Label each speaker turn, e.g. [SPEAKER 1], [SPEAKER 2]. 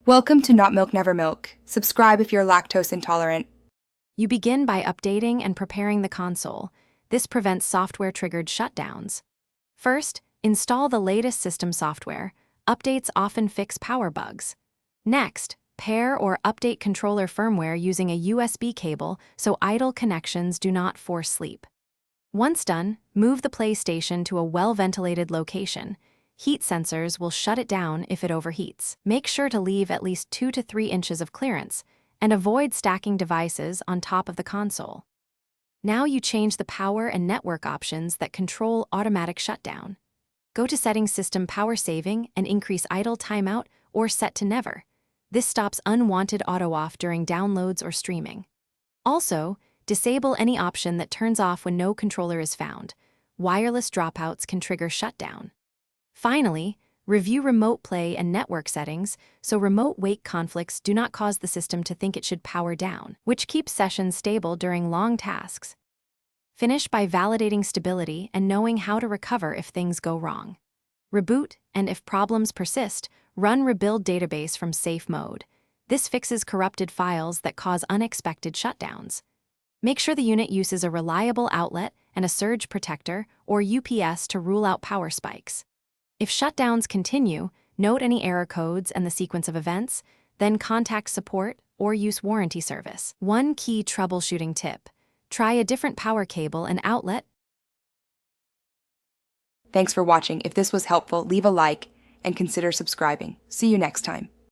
[SPEAKER 1] Welcome to Not Milk Never Milk. Subscribe if you're lactose intolerant.
[SPEAKER 2] You begin by updating and preparing the console. This prevents software-triggered shutdowns. First, install the latest system software. Updates often fix power bugs. Next, pair or update controller firmware using a USB cable so idle connections do not force sleep. Once done, move the PlayStation to a well-ventilated location. Heat sensors will shut it down if it overheats. Make sure to leave at least 2 to 3 inches of clearance and avoid stacking devices on top of the console. Now you change the power and network options that control automatic shutdown. Go to Settings System Power Saving and increase idle timeout or set to never. This stops unwanted auto-off during downloads or streaming. Also, disable any option that turns off when no controller is found. Wireless dropouts can trigger shutdown. Finally, review remote play and network settings so remote wake conflicts do not cause the system to think it should power down, which keeps sessions stable during long tasks. Finish by validating stability and knowing how to recover if things go wrong. Reboot, and if problems persist, run Rebuild Database from safe mode. This fixes corrupted files that cause unexpected shutdowns. Make sure the unit uses a reliable outlet and a surge protector or UPS to rule out power spikes. If shutdowns continue, note any error codes and the sequence of events, then contact support or use warranty service. One key troubleshooting tip: try a different power cable and outlet.
[SPEAKER 1] Thanks for watching. If this was helpful, leave a like and consider subscribing. See you next time.